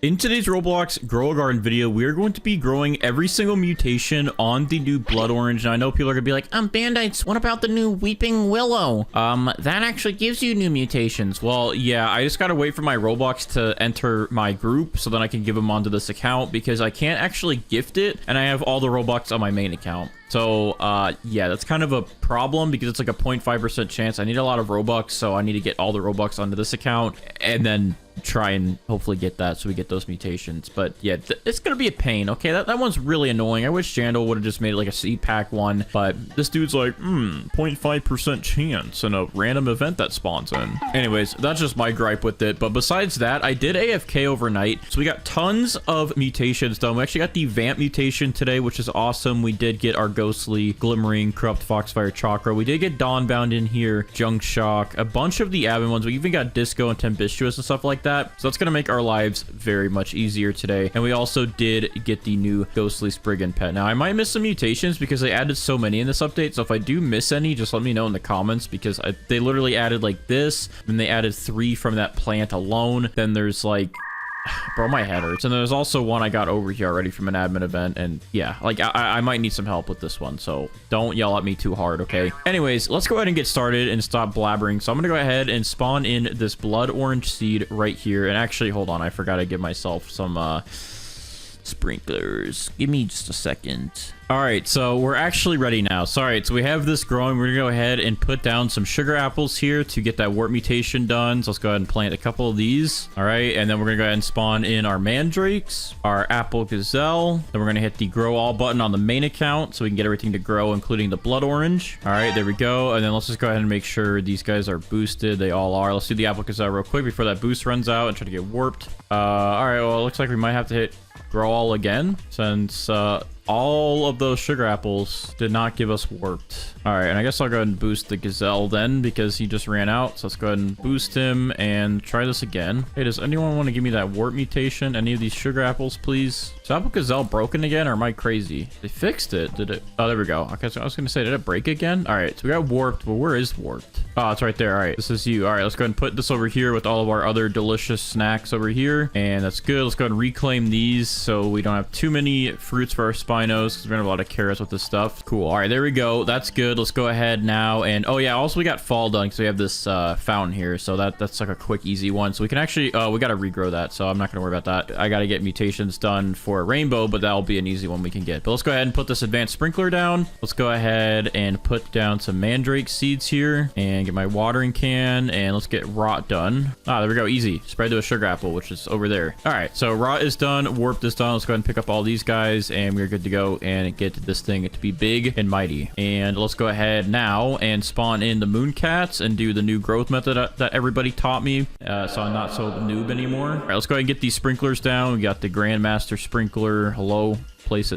In today's Roblox Grow a Garden video, we are going to be growing every single mutation on the new Blood Orange. And I know people are gonna be like, Bandites, what about the new Weeping Willow? That actually gives you new mutations. Well, yeah, I just gotta wait for my Roblox to enter my group so then I can give them onto this account because I can't actually gift it and I have all the Robux on my main account. So, yeah, that's kind of a problem because it's like a 0.5% chance. I need a lot of Robux, so I need to get all the Robux onto this account and then try and hopefully get that so we get those mutations. But yeah, it's gonna be a pain. Okay, that one's really annoying. I wish Jandal would have just made it like a seed pack one, but this dude's like 0.5% chance in a random event that spawns in. Anyways, that's just my gripe with it. But besides that, I did AFK overnight, so we got tons of mutations done. We actually got the Vamp mutation today, which is awesome. We did get our Ghostly, Glimmering, Corrupt Foxfire, Chakra. We did get Dawnbound in here, Junk Shock, a bunch of the admin ones. We even got Disco and Tempestuous and stuff like that. So that's going to make our lives very much easier today. And we also did get the new Ghostly Spriggan pet. Now, I might miss some mutations because they added so many in this update. So if I do miss any, just let me know in the comments because they literally added like this. And they added 3 from that plant alone. Then there's like... Bro, my head hurts. And there's also one I got over here already from an admin event. And yeah, like I might need some help with this one. So don't yell at me too hard, okay? Anyways, let's go ahead and get started and stop blabbering. So I'm going to go ahead and spawn in this blood orange seed right here. And actually, hold on. I forgot to give myself some sprinklers. Give me just a second. All right, so we're actually ready now. So, all right, so we have this growing. We're gonna go ahead and put down some sugar apples here to get that warp mutation done. So let's go ahead and plant a couple of these. All right, and then we're gonna go ahead and spawn in our mandrakes, our apple gazelle. Then we're gonna hit the grow all button on the main account so we can get everything to grow, including the blood orange. All right, there we go. And then let's just go ahead and make sure these guys are boosted. They all are. Let's do the apple gazelle real quick before that boost runs out and try to get warped. All right, well, it looks like we might have to hit grow all again since all of those sugar apples did not give us warped. All right, and I guess I'll go ahead and boost the gazelle then because he just ran out. So let's go ahead and boost him and try this again. Hey, does anyone want to give me that warp mutation? Any of these sugar apples, please? Is apple gazelle broken again or am I crazy? They fixed it. Did it? Oh, there we go. Okay, so I was going to say, did it break again? All right, so we got warped. Well, where is warped? Oh, it's right there. All right, this is you. All right, let's go ahead and put this over here with all of our other delicious snacks over here. And that's good. Let's go ahead and reclaim these so we don't have too many fruits for our Spinos because we're going to have a lot of carrots with this stuff. Cool. All right, there we go. That's good. Let's go ahead now. And oh yeah, also we got fall done because we have this fountain here. So that's like a quick, easy one. So we can actually, we got to regrow that. So I'm not going to worry about that. I got to get mutations done for rainbow, but that'll be an easy one we can get. But let's go ahead and put this advanced sprinkler down. Let's go ahead and put down some mandrake seeds here and get my watering can. And let's get rot done. Ah, there we go. Easy. Spread to a sugar apple, which is over there. All right. So rot is done. Warp is done. Let's go ahead and pick up all these guys and we're good to go and get this thing to be big and mighty. And let's go ahead now and spawn in the moon cats and do the new growth method that everybody taught me. So I'm not so noob anymore. All right, let's go ahead and get these sprinklers down. We got the Grandmaster sprinkler. Hello. Place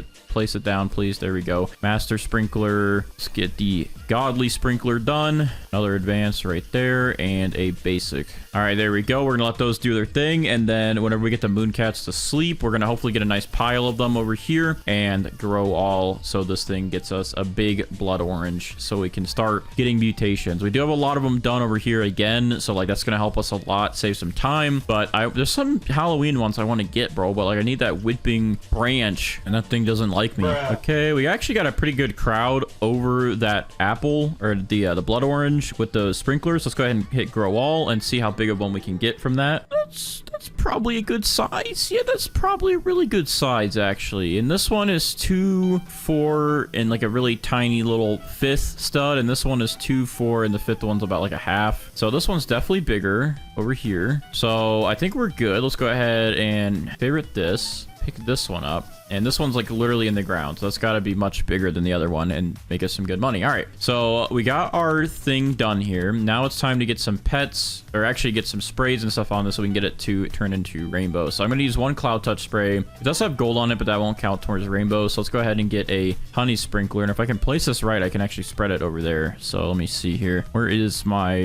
it down, please. There we go. Master sprinkler. Let's get the godly sprinkler done. Another advanced right there and a basic. All right, there we go. We're gonna let those do their thing, and then whenever we get the mooncats to sleep, we're gonna hopefully get a nice pile of them over here and grow all so this thing gets us a big blood orange so we can start getting mutations. We do have a lot of them done over here again, so like that's gonna help us a lot, save some time. But there's some Halloween ones I want to get, bro, but like I need that whipping branch and that thing doesn't like me. Okay, we actually got a pretty good crowd over that apple or the blood orange with the sprinklers. Let's go ahead and hit grow all and see how big of one we can get from that. That's probably a good size. Yeah, that's probably a really good size actually. And this one is 2, 4 and like a really tiny little 5th stud, and this one is 2, 4 and the 5th one's about like a half. So this one's definitely bigger over here. So I think we're good. Let's go ahead and favorite this. Pick this one up, and this one's like literally in the ground, so that's got to be much bigger than the other one and make us some good money. All right, so we got our thing done here. Now it's time to get some pets, or actually get some sprays and stuff on this so we can get it to turn into rainbow. So I'm going to use one cloud touch spray. It does have gold on it, but that won't count towards rainbow. So let's go ahead and get a honey sprinkler, and if I can place this right, I can actually spread it over there. So let me see here. Where is my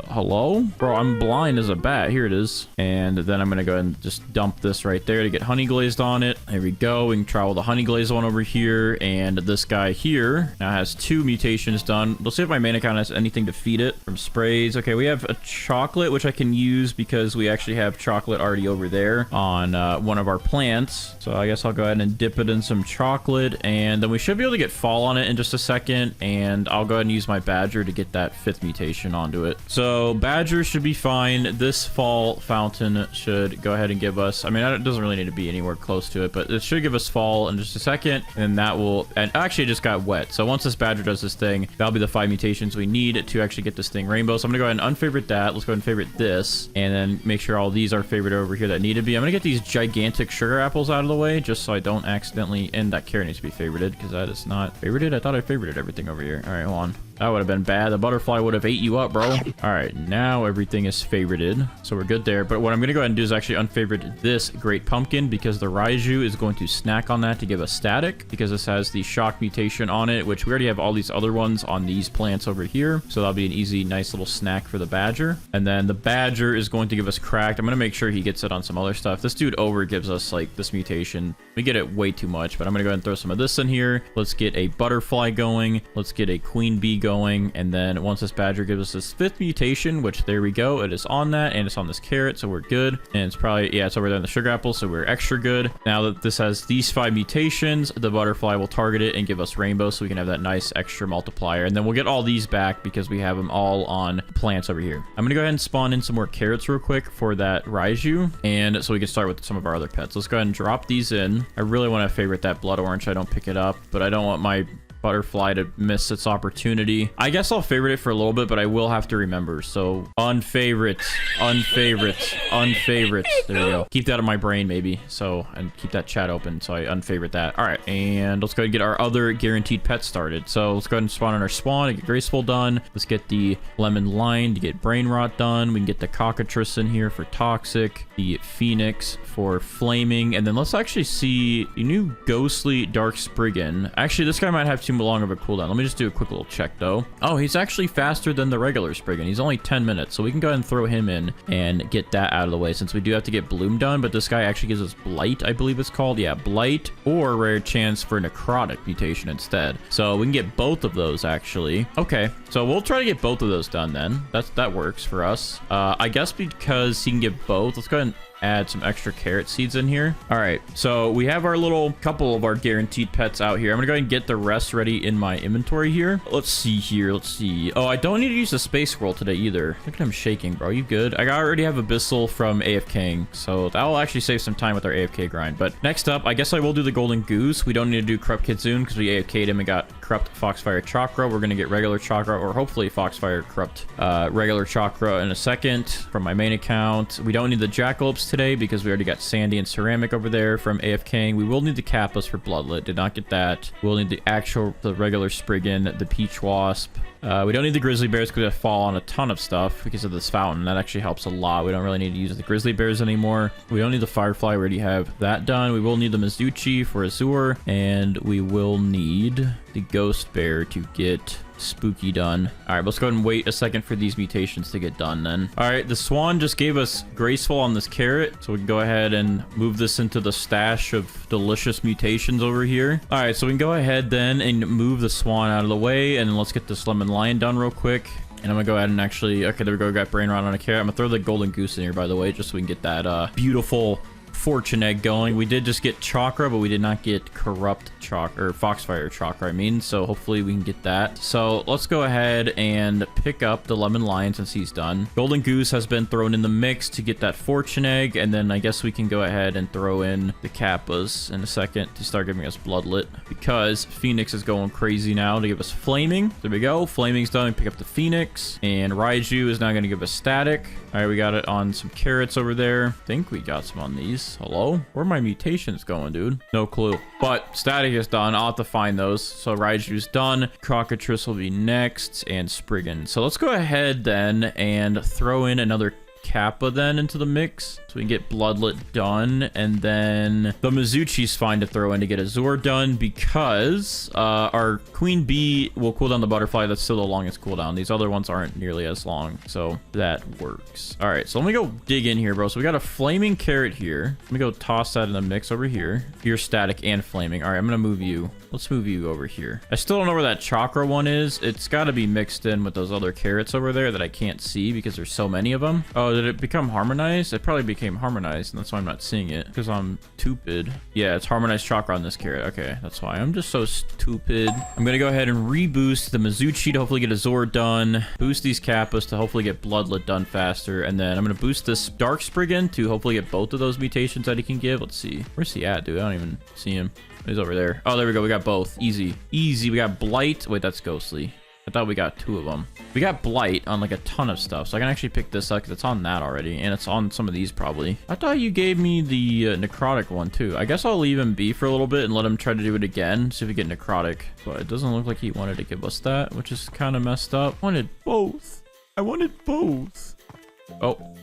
hello, bro? I'm blind as a bat. Here it is. And then I'm going to go ahead and just dump this right there to get honey honey glazed on it. There we go. We can travel the honey glazed one over here. And this guy here now has 2 mutations done. Let's see if my main account has anything to feed it from sprays. Okay, we have a chocolate, which I can use because we actually have chocolate already over there on one of our plants. So I guess I'll go ahead and dip it in some chocolate, and then we should be able to get fall on it in just a second. And I'll go ahead and use my badger to get that 5th mutation onto it. So badger should be fine. This fall fountain should go ahead and give us, I mean, it doesn't really need to be anywhere close to it, but it should give us fall in just a second. And that will, and actually it just got wet. So once this badger does this thing, that'll be the 5 mutations we need to actually get this thing rainbow. So I'm gonna go ahead and unfavorite that. Let's go ahead and favorite this, and then make sure all these are favored over here that need to be. I'm gonna get these gigantic sugar apples out of the way just so I don't accidentally, and that carrot needs to be favorited because that is not favorited. I thought I favorited everything over here. All right, hold on. That would have been bad. The butterfly would have ate you up, bro. All right, now everything is favorited, so we're good there. But what I'm going to go ahead and do is actually unfavorite this great pumpkin because the Raiju is going to snack on that to give us static because this has the shock mutation on it, which we already have all these other ones on these plants over here. So that'll be an easy, nice little snack for the badger. And then the badger is going to give us cracked. I'm going to make sure he gets it on some other stuff. This dude over gives us like this mutation. We get it way too much, but I'm going to go ahead and throw some of this in here. Let's get a butterfly going. Let's get a queen bee going. And then once this badger gives us this 5th mutation, which there we go, it is on that, and it's on this carrot, so we're good. And it's probably, yeah, it's over there in the sugar apple, so we're extra good. Now that this has these 5 mutations, the butterfly will target it and give us rainbow, so we can have that nice extra multiplier. And then we'll get all these back because we have them all on plants over here. I'm gonna go ahead and spawn in some more carrots real quick for that Raiju, and so we can start with some of our other pets. Let's go ahead and drop these in. I really want to favorite that blood orange. I don't pick it up, but I don't want my butterfly to miss its opportunity. I guess I'll favorite it for a little bit, but I will have to remember. So unfavorite, unfavorite, unfavorite. There we go. Keep that in my brain, maybe. So, and keep that chat open so I unfavorite that. All right, and let's go ahead and get our other guaranteed pet started. So let's go ahead and spawn on our spawn to get graceful done. Let's get the lemon lion to get brain rot done. We can get the cockatrice in here for toxic, the phoenix for flaming, and then let's actually see a new ghostly dark spriggan. Actually, this guy might have too long of a cooldown. Let me just do a quick little check though. Oh, he's actually faster than the regular spriggan. He's only 10 minutes, so we can go ahead and throw him in and get that out of the way since we do have to get bloom done. But this guy actually gives us blight, I believe it's called. Yeah, blight, or rare chance for necrotic mutation instead. So we can get both of those actually. Okay, so we'll try to get both of those done then. That works for us. I guess because he can get both, let's go ahead and add some extra carrot seeds in here. All right, so we have our little couple of our guaranteed pets out here. I'm gonna go ahead and get the rest ready in my inventory here. Let's see here. Let's see. Oh, I don't need to use the space squirrel today either. Look at him shaking, bro. You good? I already have Abyssal from AFKing, so that will actually save some time with our AFK grind. But next up, I guess I will do the golden goose. We don't need to do corrupt kitsune because we AFK'd him and got corrupt foxfire chakra. We're gonna get regular chakra, or hopefully foxfire corrupt regular chakra in a second from my main account. We don't need the jackalopes today because we already got sandy and ceramic over there from AFKing. We will need the kappas for bloodlet. Did not get that. We'll need the regular spriggan, the peach wasp. We don't need the grizzly bears because they fall on a ton of stuff because of this fountain. That actually helps a lot. We don't really need to use the grizzly bears anymore. We don't need the firefly. We already have that done. We will need the Mizuchi for Azure, and we will need the ghost bear to get spooky done. All right, let's go ahead and wait a second for these mutations to get done then. All right, the swan just gave us graceful on this carrot, so we can go ahead and move this into the stash of delicious mutations over here. All right, so we can go ahead then and move the swan out of the way, and let's get this lemon lion done real quick. And I'm gonna go ahead and actually, okay, there we go, got brain rot on a carrot. I'm gonna throw the golden goose in here, by the way, just so we can get that beautiful fortune egg going. We did just get chakra, but we did not get corrupt chakra, or foxfire chakra, I mean, so hopefully we can get that. So let's go ahead and pick up the lemon lion since he's done. Golden goose has been thrown in the mix to get that fortune egg, and then I guess we can go ahead and throw in the kappas in a second to start giving us bloodlet because phoenix is going crazy now to give us flaming. There we go, flaming's done. We pick up the phoenix, and Raiju is now going to give us static. All right, we got it on some carrots over there. I think we got some on these. Hello? Where are my mutations going, dude? No clue. But static is done. I'll have to find those. So Raiju's done. Cockatrice will be next, and Spriggan. So let's go ahead then and throw in another Kappa then into the mix, so we can get Bloodlet done, and then the Mizuchi's fine to throw in to get Azure done, because our Queen Bee will cool down the Butterfly. That's still the longest cooldown. These other ones aren't nearly as long, so that works. All right, so let me go dig in here, bro. So we got a Flaming Carrot here. Let me go toss that in the mix over here. You're static and flaming. All right, I'm gonna move you. Let's move you over here. I still don't know where that chakra one is. It's got to be mixed in with those other carrots over there that I can't see because there's so many of them. Oh, did it become harmonized? It probably became harmonized, and that's why I'm not seeing it, because I'm stupid. Yeah, it's harmonized chakra on this carrot. Okay, that's why. I'm just so stupid. I'm gonna go ahead and reboost the Mizuchi to hopefully get a Zord done. Boost these Kappas to hopefully get Bloodlet done faster, and then I'm gonna boost this Dark Spriggan to hopefully get both of those mutations that he can give. Let's see. Where's he at, dude? I don't even see him. He's over there. Oh, there we go. We got both. Easy. Easy. We got Blight. Wait, that's Ghostly. I thought we got 2 of them. We got Blight on like a ton of stuff, so I can actually pick this up because it's on that already, and it's on some of these probably. I thought you gave me the Necrotic one too. I guess I'll leave him be for a little bit and let him try to do it again, see if we get Necrotic. But it doesn't look like he wanted to give us that, which is kind of messed up. I wanted both. I wanted both. Oh.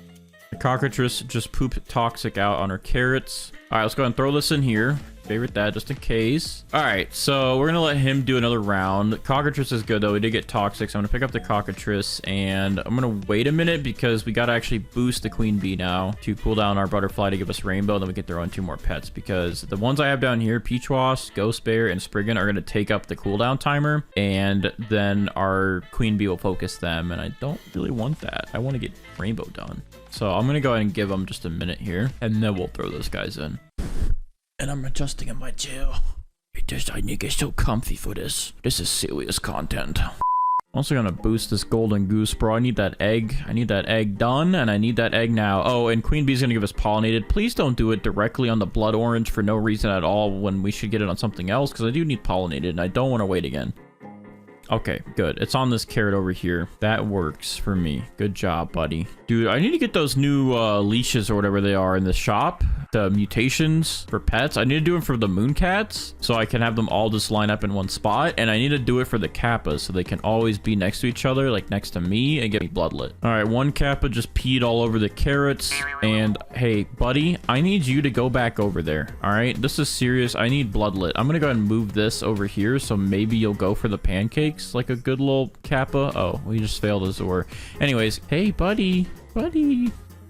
The Cockatrice just pooped Toxic out on her carrots. All right, let's go ahead and throw this in here. Favorite that just in case. All right, so we're gonna let him do another round. Cockatrice is good though. We did get Toxic, so I'm gonna pick up the Cockatrice, and I'm gonna wait a minute because we gotta actually boost the Queen Bee now to cool down our Butterfly to give us Rainbow. Then we get throw in 2 more pets, because the ones I have down here, Peach Wasp, Ghost Bear, and Spriggan, are gonna take up the cooldown timer, and then our Queen Bee will focus them, and I don't really want that. I want to get Rainbow done. So I'm gonna go ahead and give them just a minute here, and then we'll throw those guys in. And I'm adjusting in my chair. I need to get so comfy for this. This is serious content. Also gonna boost this Golden Goose, bro. I need that egg. I need that egg done, and I need that egg now. Oh, and Queen Bee's gonna give us Pollinated. Please don't do it directly on the Blood Orange for no reason at all when we should get it on something else, because I do need Pollinated, and I don't want to wait again. Okay, good. It's on this carrot over here. That works for me. Good job, buddy. Dude, I need to get those new leashes or whatever they are in the shop. The mutations for pets. I need to do them for the Mooncats, so I can have them all just line up in one spot. And I need to do it for the Kappas, so they can always be next to each other, like next to me, and get me Bloodlet. All right, one Kappa just peed all over the carrots. And hey, buddy, I need you to go back over there. All right, this is serious. I need Bloodlet. I'm gonna go ahead and move this over here, so maybe you'll go for the pancakes like a good little Kappa. Oh, we just failed Azure. Anyways, hey, buddy.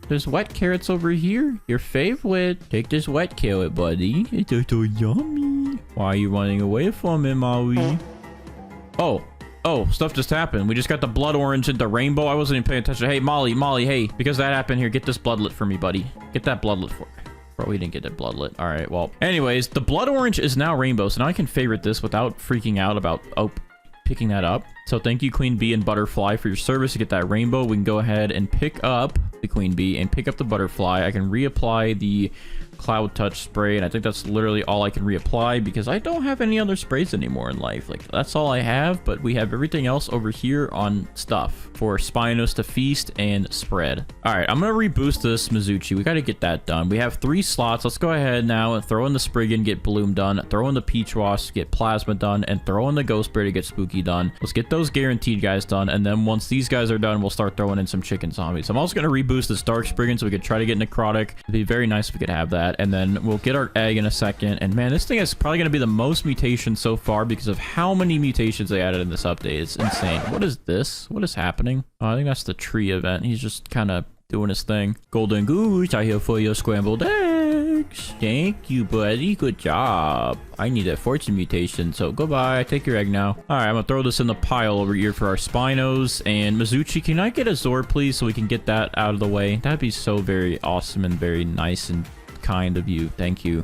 There's wet carrots over here. Your favorite. Take this wet carrot, buddy. It's so yummy. Why are you running away from it, Maui? Oh, stuff just happened. We just got the Blood Orange into Rainbow. I wasn't even paying attention. Hey, Molly, hey, because that happened here, get this Bloodlet for me, buddy. Get that Bloodlet for me. Bro, we didn't get that Bloodlet. All right, well. Anyways, the Blood Orange is now Rainbow, so now I can favorite this without freaking out about, picking that up. So thank you, Queen Bee and Butterfly, for your service to get that Rainbow. We can go ahead and pick up the Queen Bee and pick up the Butterfly. I can reapply the Cloud Touch spray, and I think that's literally all I can reapply because I don't have any other sprays anymore in life. Like, that's all I have, but we have everything else over here on stuff for Spinos to feast and spread. All right, I'm gonna reboost this Mizuchi. We got to get that done. We have 3 slots. Let's go ahead now and throw in the Spriggan, get Bloom done, throw in the Peach Wasp, get Plasma done, and throw in the Ghost Bear to get Spooky done. Let's get those guaranteed guys done, and then once these guys are done, we'll start throwing in some chicken zombies. I'm also gonna reboost this Dark Spriggan so we could try to get Necrotic. It'd be very nice if we could have that. And then we'll get our egg in a second. And man, this thing is probably going to be the most mutations so far because of how many mutations they added in this update. It's insane. What is this? What is happening? Oh, I think that's the tree event. He's just kind of doing his thing. Golden Goose, I here for your scrambled eggs. Thank you, buddy. Good job. I need a fortune mutation, so goodbye. Take your egg now. All right, I'm gonna throw this in the pile over here for our Spinos. And Mizuchi, can I get a Zord, please, so we can get that out of the way? That'd be so very awesome and very nice and kind of you. Thank you.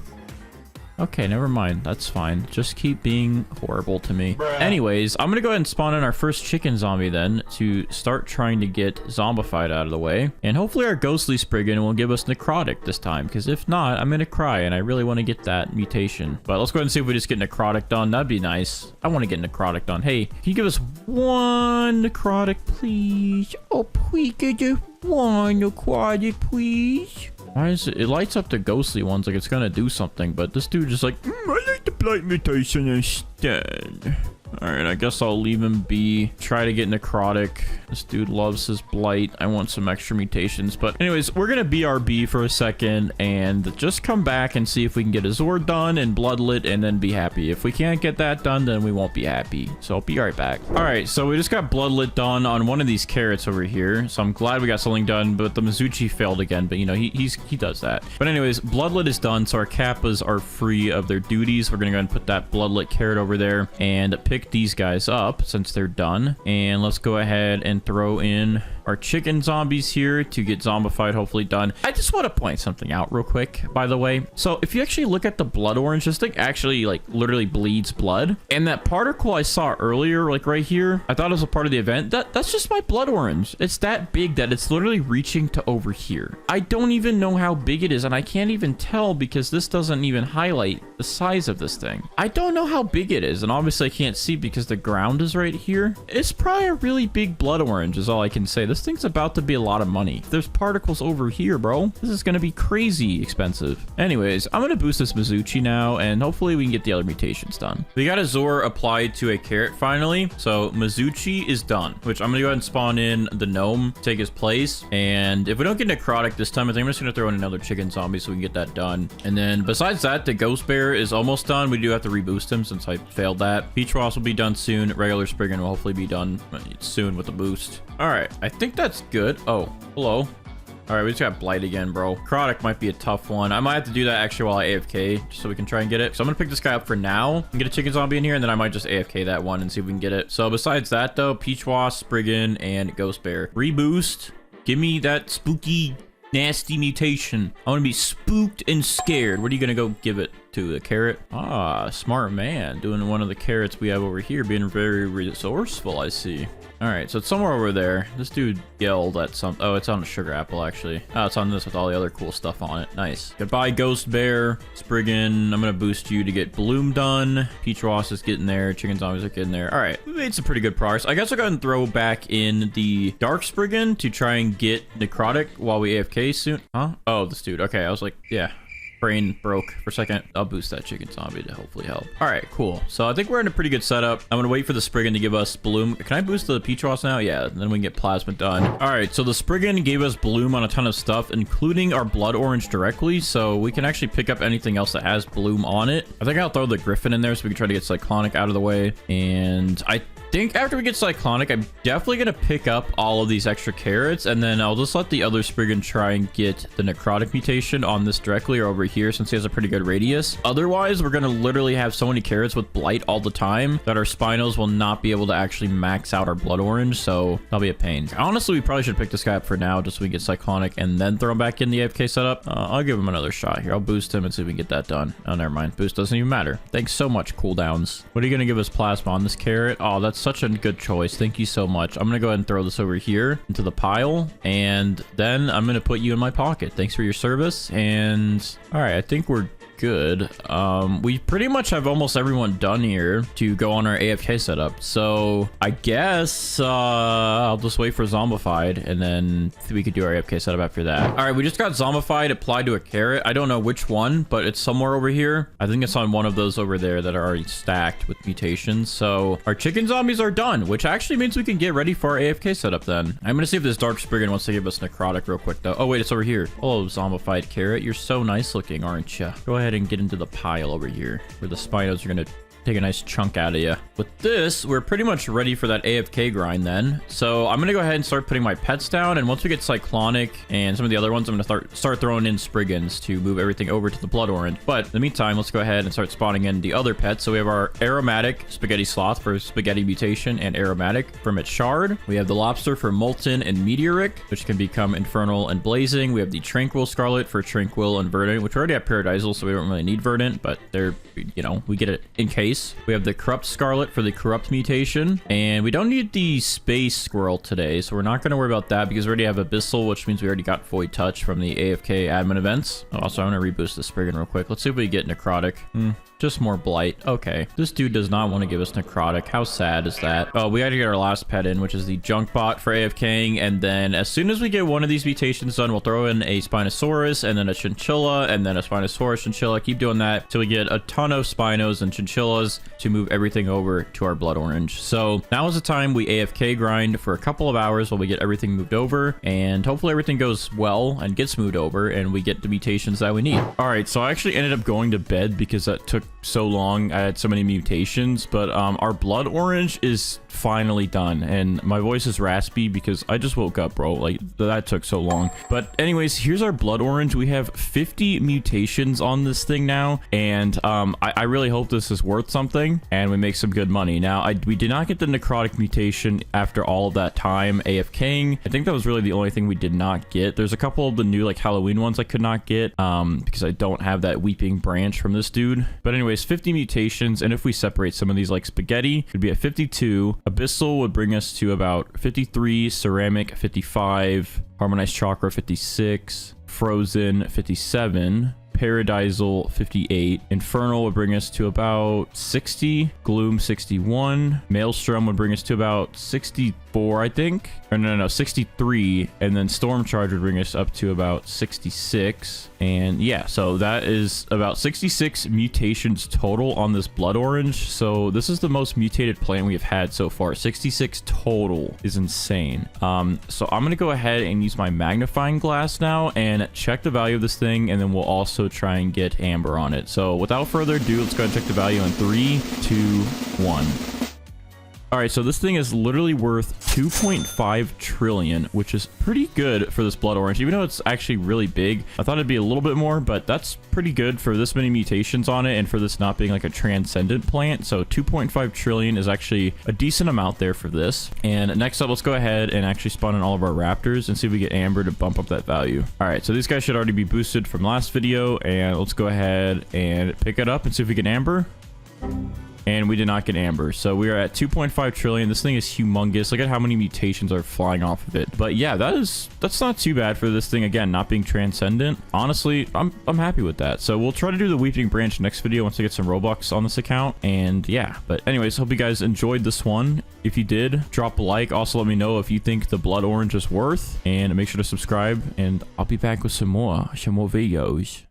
Okay, never mind. That's fine. Just keep being horrible to me. Anyways, I'm gonna go ahead and spawn in our first chicken zombie then to start trying to get zombified out of the way. And hopefully our ghostly Spriggan will give us necrotic this time, because if not, I'm gonna cry and I really want to get that mutation. But let's go ahead and see if we just get necrotic done. That'd be nice. I want to get necrotic done. Hey, can you give us 1 necrotic, please? Oh, please, just 1 necrotic, please. Why is it? It lights up the ghostly ones like it's gonna do something, but this dude just like, I like the blight mutation instead. All right, I guess I'll leave him be. Try to get necrotic. This dude loves his blight. I want some extra mutations. But anyways, we're going to BRB for a second and just come back and see if we can get a Zord done and Bloodlet and then be happy. If we can't get that done, then we won't be happy. So I'll be right back. All right, so we just got Bloodlet done on one of these carrots over here. So I'm glad we got something done, but the Mizuchi failed again. But, you know, he does that. But anyways, Bloodlet is done, so our Kappas are free of their duties. We're going to go ahead and put that Bloodlet carrot over there and pick these guys up since they're done. And let's go ahead and throw in our chicken zombies here to get zombified, hopefully done. I just want to point something out real quick, by the way. So if you actually look at the blood orange, this thing actually like literally bleeds blood. And that particle I saw earlier, like right here, I thought it was a part of the event. That's just my blood orange. It's that big that it's literally reaching to over here. I don't even know how big it is, and I can't even tell because this doesn't even highlight the size of this thing. I don't know how big it is, and obviously I can't see because the ground is right here. It's probably a really big blood orange is all I can say. This thing's about to be a lot of money. There's particles over here, bro. This is going to be crazy expensive. Anyways, I'm going to boost this Mizuchi now, and hopefully we can get the other mutations done. We got a Zor applied to a carrot finally. So Mizuchi is done, which I'm going to go ahead and spawn in the gnome, take his place. And if we don't get necrotic this time, I think I'm just going to throw in another chicken zombie so we can get that done. And then besides that, the ghost bear is almost done. We do have to reboost him since I failed that. Peach Ross will be done soon. Regular Spriggan will hopefully be done soon with the boost. All right, I think that's good. Oh, hello. All right, we just got blight again, bro. Necrotic might be a tough one. I might have to do that actually while I AFK just so we can try and get it. So I'm gonna pick this guy up for now and get a chicken zombie in here, and then I might just AFK that one and see if we can get it. So besides that though, Peach Wasp, Spriggan, and Ghost Bear. Reboost. Give me that spooky, nasty mutation. I want to be spooked and scared. What are you gonna go give it to? The carrot? Ah, smart man. Doing one of the carrots we have over here, being very resourceful, I see. All right, so it's somewhere over there. This dude yelled at some... Oh, it's on a sugar apple, actually. Oh, it's on this with all the other cool stuff on it. Nice. Goodbye, Ghost Bear. Spriggan, I'm going to boost you to get Bloom done. Peach Ross is getting there. Chicken Zombies are getting there. All right, we made some pretty good progress. I guess I'll go ahead and throw back in the Dark Spriggan to try and get Necrotic while we AFK soon. Huh? Oh, this dude. Okay, I was like, yeah. Brain broke for a second. I'll boost that chicken zombie to hopefully help. All right, cool. So I think we're in a pretty good setup. I'm gonna wait for the Spriggan to give us Bloom. Can I boost the Peach Ross now? Yeah, then we can get Plasma done. All right, so the Spriggan gave us Bloom on a ton of stuff, including our Blood Orange directly. So we can actually pick up anything else that has Bloom on it. I think I'll throw the Griffin in there so we can try to get Cyclonic out of the way. And I think after we get Cyclonic, I'm definitely going to pick up all of these extra carrots, and then I'll just let the other Spriggan try and get the Necrotic mutation on this directly or over here since he has a pretty good radius. Otherwise, we're going to literally have so many carrots with Blight all the time that our Spinos will not be able to actually max out our Blood Orange, so that'll be a pain. Honestly, we probably should pick this guy up for now just so we get Cyclonic and then throw him back in the AFK setup. I'll give him another shot here. I'll boost him and see if we can get that done. Oh, never mind. Boost doesn't even matter. Thanks so much, cooldowns. What are you going to give us Plasma on this carrot? Oh, that's such a good choice. Thank you so much. I'm gonna go ahead and throw this over here into the pile, and then I'm gonna put you in my pocket. Thanks for your service. And all right, I think we're good. We pretty much have almost everyone done here to go on our AFK setup, so I guess I'll just wait for zombified, and then we could do our AFK setup after that. All right, we just got zombified applied to a carrot. I don't know which one, but it's somewhere over here. I think it's on one of those over there that are already stacked with mutations. So our chicken zombies are done, which actually means we can get ready for our AFK setup then. I'm gonna see if this Dark Spriggan wants to give us Necrotic real quick though. Oh wait, it's over here. Oh, zombified carrot, you're so nice looking, aren't you? Go ahead and get into the pile over here where the Spinos are gonna take a nice chunk out of you. With this, we're pretty much ready for that AFK grind then. So I'm gonna go ahead and start putting my pets down, and once we get Cyclonic and some of the other ones, I'm gonna start throwing in Spriggans to move everything over to the Blood Orange. But in the meantime, let's go ahead and start spawning in the other pets. So we have our Aromatic Spaghetti Sloth for Spaghetti Mutation and Aromatic from its Shard. We have the Lobster for Molten and Meteoric, which can become Infernal and Blazing. We have the Tranquil Scarlet for Tranquil and Verdant, which we already have Paradisal, so we don't really need Verdant, but they're, you know, we get it in case. We have the Corrupt Scarlet for the Corrupt mutation, and we don't need the Space Squirrel today, so we're not going to worry about that because we already have Abyssal, which means we already got Void Touch from the AFK admin events. Also, I'm going to reboost the Spriggan real quick. Let's see if we get Necrotic. Just more Blight. Okay. This dude does not want to give us Necrotic. How sad is that? Oh, we got to get our last pet in, which is the Junk Bot for AFKing. And then as soon as we get one of these mutations done, we'll throw in a Spinosaurus and then a Chinchilla and then a Spinosaurus Chinchilla. Keep doing that till we get a ton of Spinos and Chinchillas. was to move everything over to our blood orange. So now is the time we AFK grind for a couple of hours while we get everything moved over, and hopefully everything goes well and gets moved over and we get the mutations that we need. All right, so I actually ended up going to bed because that took so long. I had so many mutations, but our blood orange is finally done, and my voice is raspy because I just woke up, bro. Like, that took so long. But anyways, here's our blood orange. We have 50 mutations on this thing now, and I really hope this is worth something and we make some good money. Now, we did not get the necrotic mutation after all of that time AFKing. I think that was really the only thing we did not get. There's a couple of the new like Halloween ones I could not get because I don't have that weeping branch from this dude. But anyways, 50 mutations, and if we separate some of these like spaghetti, it would be at 52. Abyssal would bring us to about 53, ceramic 55, harmonized chakra 56, frozen 57, paradisal 58, infernal would bring us to about 60, gloom 61, maelstrom would bring us to about 64, I think, or no 63, and then storm charge would bring us up to about 66. And yeah, so that is about 66 mutations total on this blood orange. So this is the most mutated plant we have had so far. 66 total is insane. So I'm gonna go ahead and use my magnifying glass now and check the value of this thing, and then we'll also try and get amber on it. So without further ado, let's go ahead and check the value in 3, 2, 1. All right, so this thing is literally worth 2.5 trillion, which is pretty good for this blood orange, even though it's actually really big. I thought it'd be a little bit more, but that's pretty good for this many mutations on it and for this not being like a transcendent plant. So 2.5 trillion is actually a decent amount there for this. And next up, let's go ahead and actually spawn in all of our raptors and see if we get amber to bump up that value. All right, so these guys should already be boosted from last video, and let's go ahead and pick it up and see if we get amber. And we did not get amber, so we are at 2.5 trillion. This thing is humongous. Look at how many mutations are flying off of it. But yeah, that's not too bad for this thing, again, not being transcendent. Honestly, I'm happy with that. So we'll try to do the weeping branch next video once I get some Robux on this account. And yeah, but anyways, hope you guys enjoyed this one. If you did, drop a like. Also, let me know if you think the blood orange is worth, and make sure to subscribe, and I'll be back with some more videos.